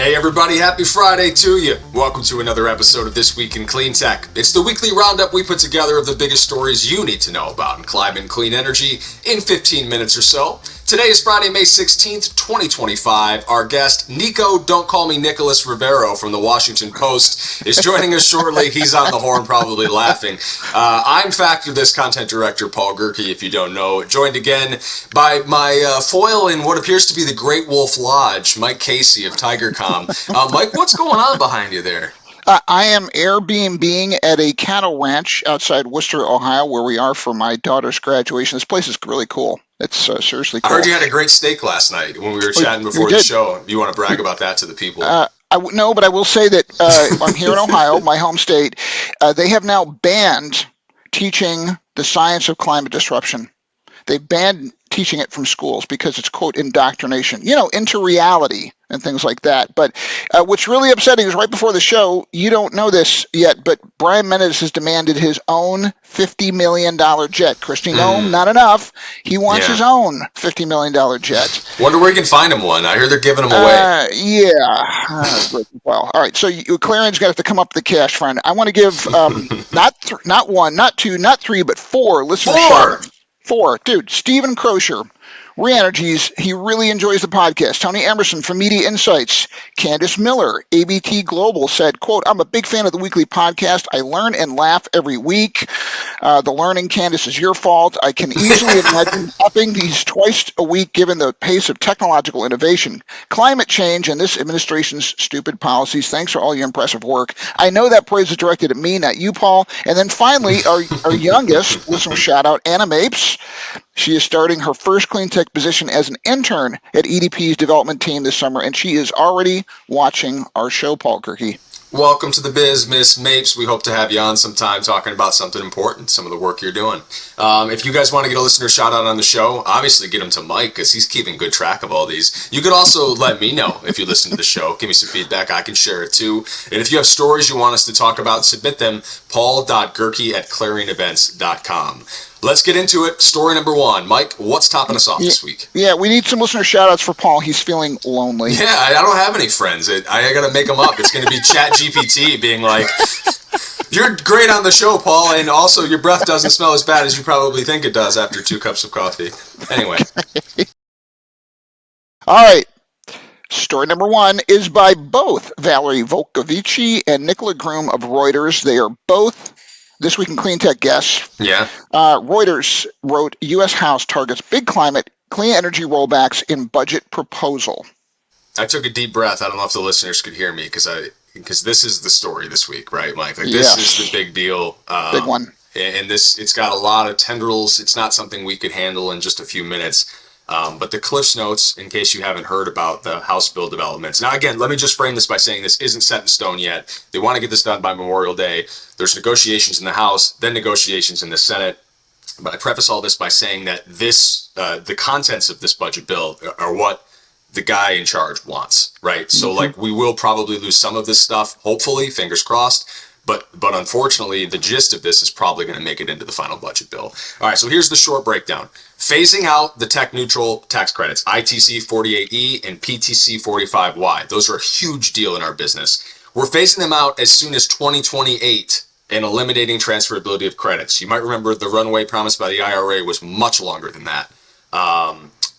Hey everybody, happy Friday to you. Welcome to another episode of This Week in Cleantech. It's the weekly roundup we put together of the biggest stories you need to know about in climate and clean energy in 15 minutes or so. Today is Friday, May 16th, 2025. Our guest, Nico, don't call me Nicholas Rivero from the Washington Post, is joining us shortly. He's on the horn, probably laughing. I'm Factor This content director, Paul Gerke, if you don't know. Joined again by my foil in what appears to be the Great Wolf Lodge, Mike Casey of Tigercomm. Mike, what's going on behind you there? I am Airbnb-ing at a cattle ranch outside Worcester, Ohio, where we are for my daughter's graduation. This place is really cool. It's seriously cool. I heard you had a great steak last night when we were chatting before the show. You want to brag about that to the people? No, but I will say that I'm here in Ohio, my home state. They have now banned teaching the science of climate disruption. They banned teaching it from schools because it's, quote, indoctrination, into reality and things like that. But what's really upsetting is right before the show, you don't know this yet, but Brian Mendes has demanded his own $50 million jet. Christy, no, not enough. He wants his own $50 million jet. Wonder where you can find him one. I hear they're giving them away. Well, all right. So Clarion's going to have to come up with the cash, friend. I want to give not one, not two, not three, but four listener shout-outs. Dude, Stephen Crozier, Reenergies, he really enjoys the podcast. Tony Emerson from Media Insights. Candace Miller, ABT Global, said, quote, I'm a big fan of the weekly podcast. I learn and laugh every week. The learning, Candace, is your fault. I can easily imagine upping these twice a week given the pace of technological innovation, climate change, and this administration's stupid policies. Thanks for all your impressive work. I know that praise is directed at me, not you, Paul. And then finally, our youngest listener shout-out, Anna Mapes. She is starting her first Cleantech position as an intern at EDP's development team this summer, and she is already watching our show, Paul Gerke. Welcome to the biz, Miss Mapes. We hope to have you on sometime talking about something important, some of the work you're doing. If you guys want to get a listener shout out on the show, obviously get him to Mike because he's keeping good track of all these. You could also let me know if you listen to the show. Give me some feedback. I can share it too. And if you have stories you want us to talk about, submit them, paul.gerke@clarionevents.com. Let's get into it. Story number one. Mike, what's topping us off this week? Yeah, we need some listener shout-outs for Paul. He's feeling lonely. Yeah, I don't have any friends. I got to make them up. It's going to be ChatGPT being like, you're great on the show, Paul, and also your breath doesn't smell as bad as you probably think it does after 2 cups of coffee. Anyway. All right. Story number one is by both Valerie Volkovici and Nicola Groom of Reuters. They are both This Week in Cleantech guests. Yeah. Reuters wrote, U.S. House targets big climate, clean energy rollbacks in budget proposal. I took a deep breath. I don't know if the listeners could hear me because this is the story this week, right, Mike? Like this is the big deal. Big one. And it's got a lot of tendrils. It's not something we could handle in just a few minutes. But the Cliff's Notes, in case you haven't heard about the House bill developments. Now, again, let me just frame this by saying this isn't set in stone yet. They want to get this done by Memorial Day. There's negotiations in the House, then negotiations in the Senate. But I preface all this by saying that the contents of this budget bill are what the guy in charge wants, right? So, we will probably lose some of this stuff, hopefully, fingers crossed. But unfortunately, the gist of this is probably going to make it into the final budget bill. All right, so here's the short breakdown. Phasing out the tech-neutral tax credits, ITC 48E and PTC 45Y. Those are a huge deal in our business. We're phasing them out as soon as 2028 and eliminating transferability of credits. You might remember the runway promised by the IRA was much longer than that.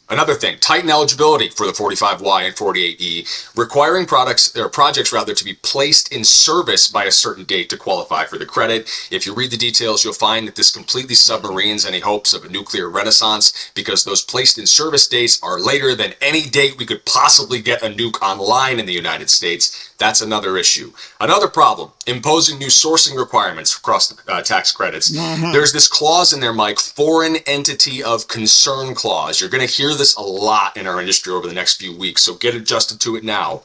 Another thing, tighten eligibility for the 45Y and 48E, requiring projects to be placed in service by a certain date to qualify for the credit. If you read the details, you'll find that this completely submarines any hopes of a nuclear renaissance because those placed in service dates are later than any date we could possibly get a nuke online in the United States. That's another issue. Another problem, imposing new sourcing requirements across the tax credits. There's this clause in there, Mike, foreign entity of concern clause. You're going to hear this a lot in our industry over the next few weeks, so get adjusted to it now.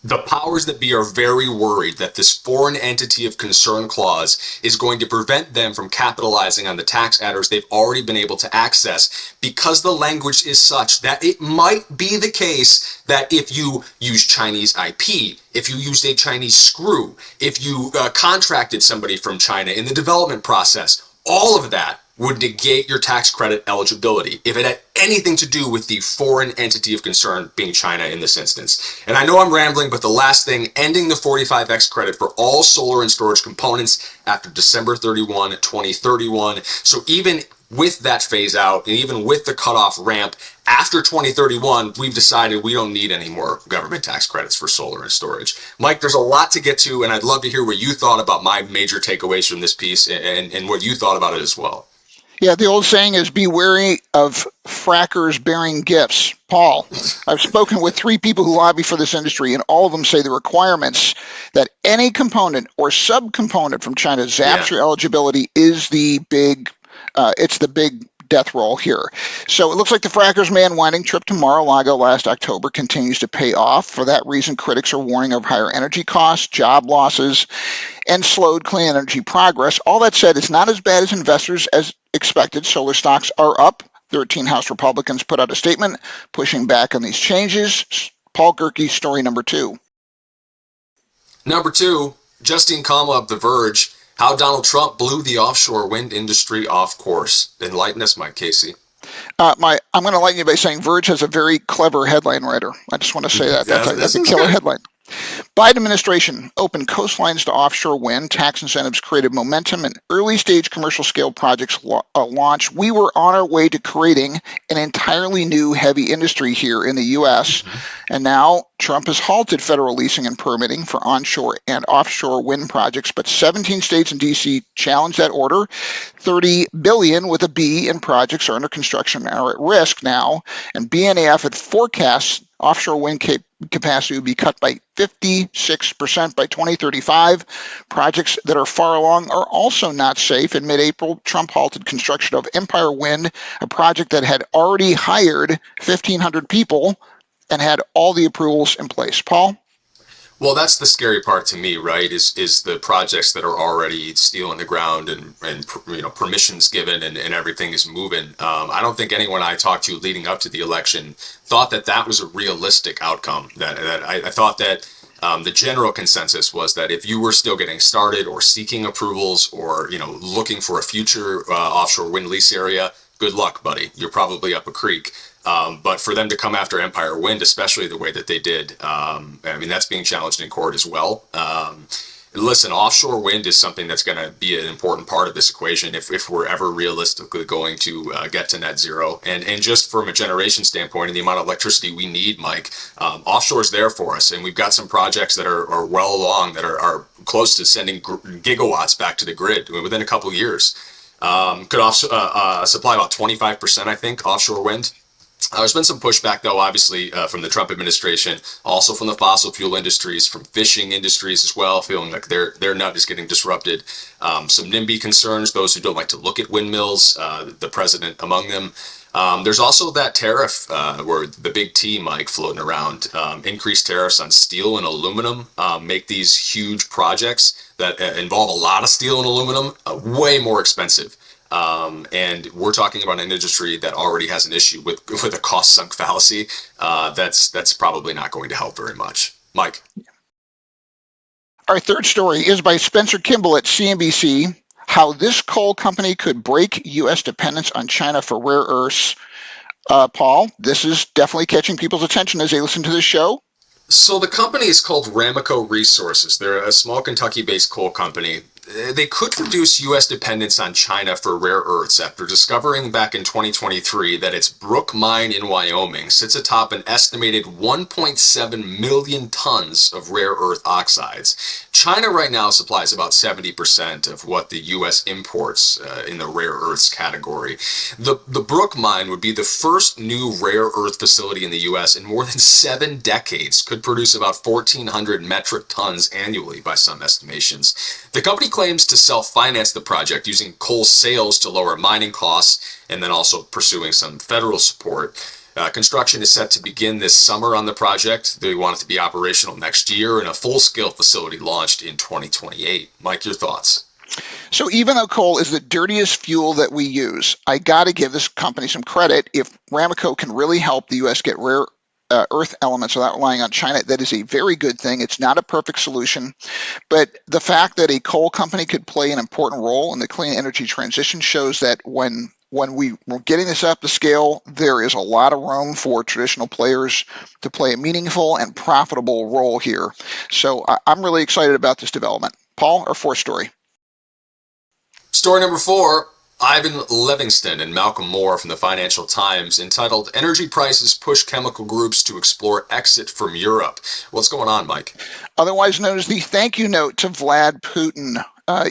The powers that be are very worried that this foreign entity of concern clause is going to prevent them from capitalizing on the tax adders they've already been able to access because the language is such that it might be the case that if you use Chinese IP, if you used a Chinese screw, if you contracted somebody from China in the development process, all of that would negate your tax credit eligibility if it had anything to do with the foreign entity of concern being China in this instance. And I know I'm rambling, but the last thing, ending the 45X credit for all solar and storage components after December 31, 2031. So even with that phase out, and even with the cutoff ramp after 2031, we've decided we don't need any more government tax credits for solar and storage. Mike, there's a lot to get to, and I'd love to hear what you thought about my major takeaways from this piece and what you thought about it as well. Yeah, the old saying is be wary of frackers bearing gifts. Paul, I've spoken with 3 people who lobby for this industry, and all of them say the requirements that any component or subcomponent from China zaps your eligibility is the big, it's the big death roll here. So it looks like the frackers' man-winding trip to Mar-a-Lago last October continues to pay off. For that reason, critics are warning of higher energy costs, job losses, and slowed clean energy progress. All that said, it's not as bad as investors as expected. Solar stocks are up. 13 House Republicans put out a statement pushing back on these changes. Paul Gerke, story number 2. Number 2, Justine Kamla of The Verge, how Donald Trump blew the offshore wind industry off course. Enlighten us, Mike Casey. I'm going to enlighten you by saying Verge has a very clever headline writer. I just want to say that. That's a killer headline. Biden administration opened coastlines to offshore wind. Tax incentives created momentum and early-stage commercial-scale projects launch. We were on our way to creating an entirely new heavy industry here in the U.S., and now Trump has halted federal leasing and permitting for onshore and offshore wind projects, but 17 states and D.C. challenged that order. $30 billion with a B in projects are under construction and are at risk now, and BNAF had forecasts offshore wind capacity would be cut by 56% by 2035. Projects that are far along are also not safe. In mid-April, Trump halted construction of Empire Wind, a project that had already hired 1,500 people and had all the approvals in place. Paul? Well, that's the scary part to me, right? Is the projects that are already steel in the ground and permissions given and everything is moving. I don't think anyone I talked to leading up to the election thought that was a realistic outcome. That I thought that the general consensus was that if you were still getting started or seeking approvals or looking for a future offshore wind lease area, good luck, buddy. You're probably up a creek. But for them to come after Empire Wind, especially the way that they did, that's being challenged in court as well. Listen, offshore wind is something that's going to be an important part of this equation if we're ever realistically going to get to net zero. And just from a generation standpoint and the amount of electricity we need, Mike, offshore is there for us. And we've got some projects that are well along that are close to sending gigawatts back to the grid within a couple of years. Could supply about 25%, I think, offshore wind. There's been some pushback, though, obviously, from the Trump administration, also from the fossil fuel industries, from fishing industries as well, feeling like their nut is getting disrupted. Some NIMBY concerns, those who don't like to look at windmills, the president among them. There's also that tariff where the big T, Mike, floating around. Increased tariffs on steel and aluminum make these huge projects that involve a lot of steel and aluminum way more expensive. And we're talking about an industry that already has an issue with a cost sunk fallacy. That's probably not going to help very much. Mike. Our third story is by Spencer Kimball at CNBC, how this coal company could break U.S. dependence on China for rare earths. Paul, this is definitely catching people's attention as they listen to this show. So the company is called Ramaco Resources. They're a small Kentucky-based coal company. They could reduce U.S. dependence on China for rare earths after discovering back in 2023 that its Brook mine in Wyoming sits atop an estimated 1.7 million tons of rare earth oxides. China right now supplies about 70% of what the U.S. imports in the rare earths category. The Brook mine would be the first new rare earth facility in the U.S. in more than 7 decades, could produce about 1,400 metric tons annually by some estimations. The company claims to self-finance the project using coal sales to lower mining costs and then also pursuing some federal support. Construction is set to begin this summer on the project. They want it to be operational next year and a full-scale facility launched in 2028. Mike, your thoughts? So even though coal is the dirtiest fuel that we use, I got to give this company some credit. If Ramaco can really help the U.S. get rare earth elements without relying on China. That is a very good thing. It's not a perfect solution, but the fact that a coal company could play an important role in the clean energy transition shows that when we were getting this up to scale, there is a lot of room for traditional players to play a meaningful and profitable role here. So I'm really excited about this development. Paul, our fourth story. Story number 4, Ivan Livingston and Malcolm Moore from the Financial Times, entitled Energy Prices Push Chemical Groups to Explore Exit from Europe. What's going on, Mike? Otherwise known as the thank you note to Vlad Putin.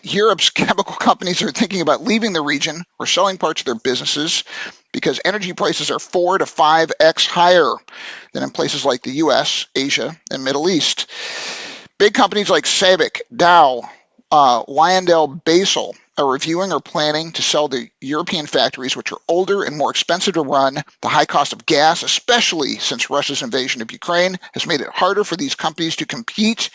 Europe's chemical companies are thinking about leaving the region or selling parts of their businesses because energy prices are 4 to 5x higher than in places like the US, Asia, and Middle East. Big companies like Sabic, Dow, LyondellBasell are reviewing or planning to sell the European factories, which are older and more expensive to run. The high cost of gas, especially since Russia's invasion of Ukraine, has made it harder for these companies to compete.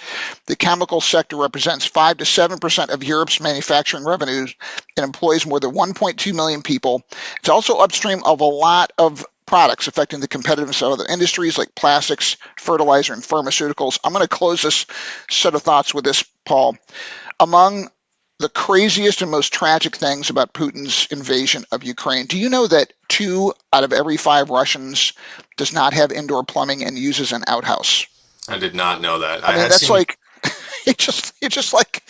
The chemical sector represents 5 to 7% of Europe's manufacturing revenues and employs more than 1.2 million people. It's also upstream of a lot of products affecting the competitiveness of other industries like plastics, fertilizer, and pharmaceuticals. I'm going to close this set of thoughts with this, Paul. Among the craziest and most tragic things about Putin's invasion of Ukraine, do you know that 2 out of every 5 Russians does not have indoor plumbing and uses an outhouse? I did not know that. I mean, that's like, it's just like,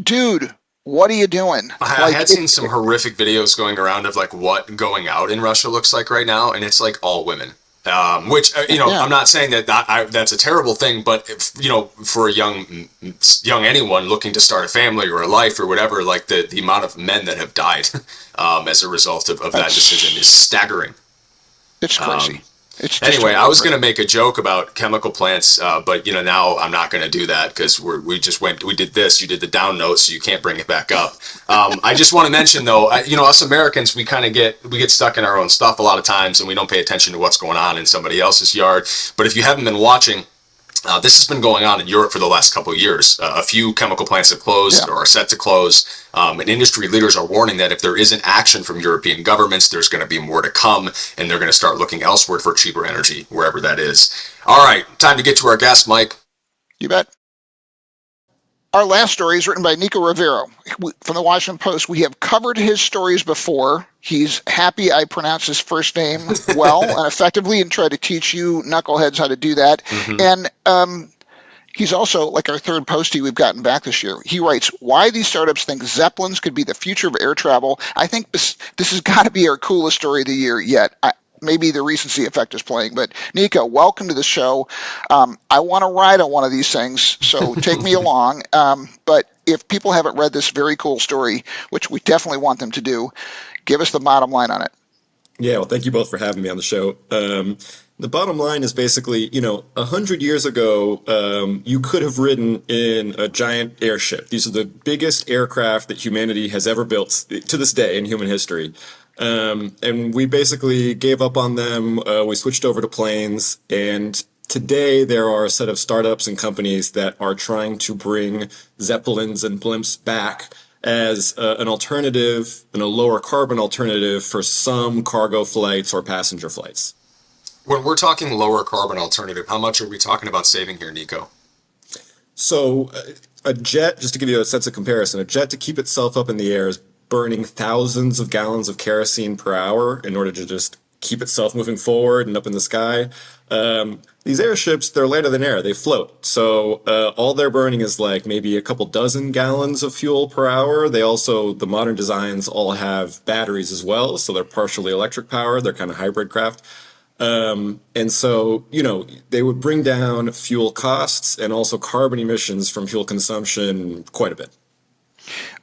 dude, what are you doing? I Like, had seen some horrific videos going around of like what going out in Russia looks like right now, and it's like all women. Which yeah, I'm not saying that that's a terrible thing, but if, for a young anyone looking to start a family or a life or whatever, like the amount of men that have died as a result of that decision is staggering. it's crazy. It's just Anyway, I was horrific. going to make a joke about chemical plants, but now I'm not going to do that because we did this. You did the down note, so you can't bring it back up. I just want to mention though, us Americans, we get stuck in our own stuff a lot of times, and we don't pay attention to what's going on in somebody else's yard. But if you haven't been watching, this has been going on in Europe for the last couple of years. A few chemical plants have closed Yeah. or are set to close, and industry leaders are warning that if there isn't action from European governments, there's going to be more to come, and they're going to start looking elsewhere for cheaper energy, wherever that is. All right, time to get to our guest, Mike. You bet. Our last story is written by Nico Rivero from the Washington Post. We have covered his stories before. He's happy I pronounce his first name well and effectively and try to teach you knuckleheads how to do that. Mm-hmm. And he's also, like our third postie we've gotten back this year, he writes, why these startups think zeppelins could be the future of air travel. I think this has got to be our coolest story of the year yet. Maybe the recency effect is playing, but Nico, welcome to the show. I want to ride on one of these things, so take me along. But if people haven't read this very cool story, which we definitely want them to do, give us the bottom line on it. Yeah, well, thank you both for having me on the show. The bottom line is basically, 100 years ago, you could have ridden in a giant airship. These are the biggest aircraft that humanity has ever built to this day in human history. And we basically gave up on them. We switched over to planes. And today there are a set of startups and companies that are trying to bring zeppelins and blimps back as an alternative and a lower carbon alternative for some cargo flights or passenger flights. When we're talking lower carbon alternative, how much are we talking about saving here, Nico? So a jet, just to give you a sense of comparison, a jet to keep itself up in the air is burning thousands of gallons of kerosene per hour in order to just keep itself moving forward and up in the sky. These airships, they're lighter than air. They float. So all they're burning is like maybe a couple dozen gallons of fuel per hour. The modern designs all have batteries as well. So they're partially electric powered. They're kind of hybrid craft. And so, they would bring down fuel costs and also carbon emissions from fuel consumption quite a bit.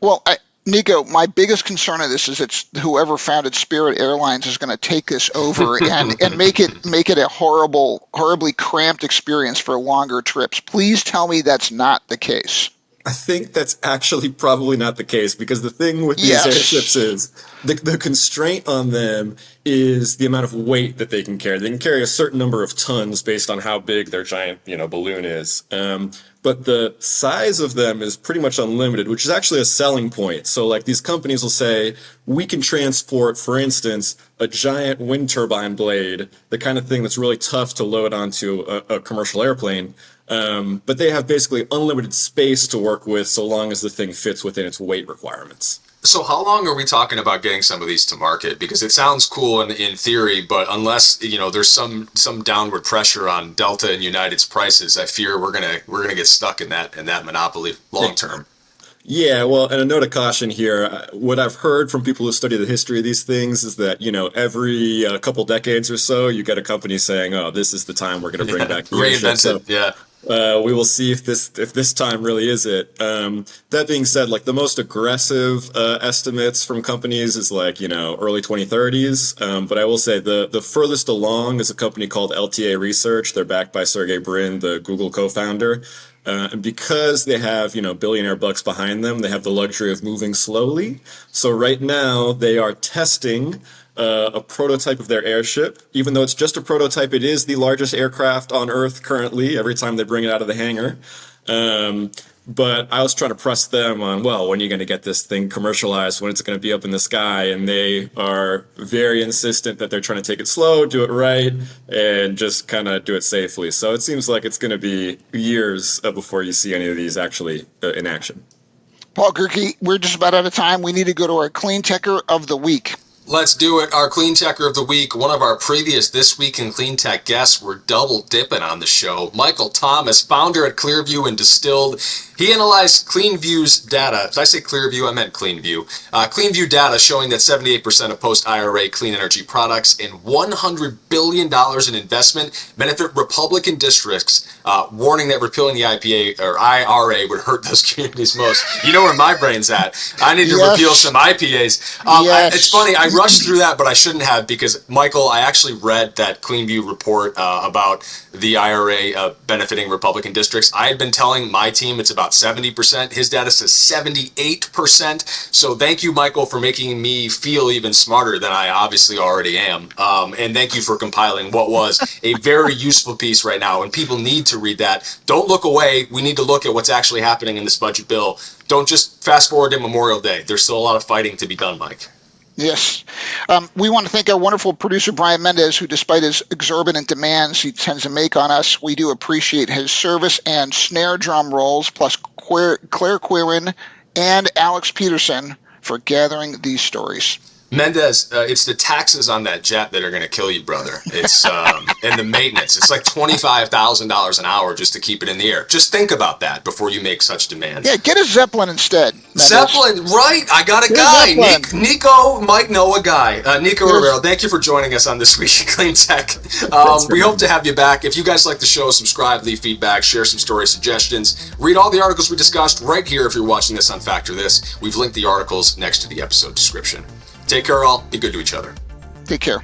Well, Nico, my biggest concern of this is it's whoever founded Spirit Airlines is going to take this over and make it a horribly cramped experience for longer trips. Please tell me that's not the case. I think that's actually probably not the case, because the thing with these Yes. airships is the constraint on them is the amount of weight that they can carry. They can carry a certain number of tons based on how big their giant, balloon is. But the size of them is pretty much unlimited, which is actually a selling point. So like these companies will say, we can transport, for instance, a giant wind turbine blade, the kind of thing that's really tough to load onto a commercial airplane. But they have basically unlimited space to work with so long as the thing fits within its weight requirements. So how long are we talking about getting some of these to market? Because it sounds cool in theory, but unless there's some downward pressure on Delta and United's prices, I fear we're gonna get stuck in that monopoly long term. Yeah, well, and a note of caution here. What I've heard from people who study the history of these things is that, every couple decades or so, you get a company saying, "Oh, this is the time we're going to bring back the airship." Reinvent So, it. Yeah. we will see if this time really is it. That being said, like the most aggressive estimates from companies is like early 2030s. But I will say the furthest along is a company called LTA Research. They're backed by Sergey Brin, the Google co-founder. And because they have, billionaire bucks behind them, they have the luxury of moving slowly. So right now they are testing a prototype of their airship. Even though it's just a prototype, it is the largest aircraft on Earth currently every time they bring it out of the hangar. But I was trying to press them on, well, when are you going to get this thing commercialized? When it's going to be up in the sky? And they are very insistent that they're trying to take it slow, do it right, and just kind of do it safely. So it seems like it's going to be years before you see any of these actually in action. Paul Gerke, we're just about out of time. We need to go to our Cleantecher of the week. Let's do it. Our Cleantecher of the week. One of our previous This Week in Cleantech guests, we're double dipping on the show. Michael Thomas, founder at Cleanview and Distilled. He analyzed Cleanview's data. Did I say Clearview? I meant Cleanview. Cleanview data showing that 78% of post-IRA clean energy products and $100 billion in investment benefit Republican districts, warning that repealing the IPA or IRA would hurt those communities most. You know where my brain's at. I need to repeal some IPAs. It's funny, I rushed through that, but I shouldn't have, because, Michael, I actually read that Cleanview report about the IRA benefiting Republican districts. I had been telling my team it's about 70%. His data says 78%. So thank you, Michael, for making me feel even smarter than I obviously already am. And thank you for compiling what was a very useful piece right now. And people need to read that. Don't look away. We need to look at what's actually happening in this budget bill. Don't just fast forward to Memorial Day. There's still a lot of fighting to be done, Mike. Yes. We want to thank our wonderful producer, Brian Mendez, who, despite his exorbitant demands he tends to make on us, we do appreciate his service and snare drum rolls, plus Claire Quirin and Alex Peterson for gathering these stories. Mendez, it's the taxes on that jet that are going to kill you, brother. It's and the maintenance. It's like $25,000 an hour just to keep it in the air. Just think about that before you make such demands. Yeah, get a Zeppelin instead. Mendez. Zeppelin, right? I got a guy. Nico might know a guy. Nico Rivero, thank you for joining us on This Week in Cleantech. We hope to have you back. If you guys like the show, subscribe, leave feedback, share some story suggestions. Read all the articles we discussed right here if you're watching this on Factor This. We've linked the articles next to the episode description. Take care, all. Be good to each other. Take care.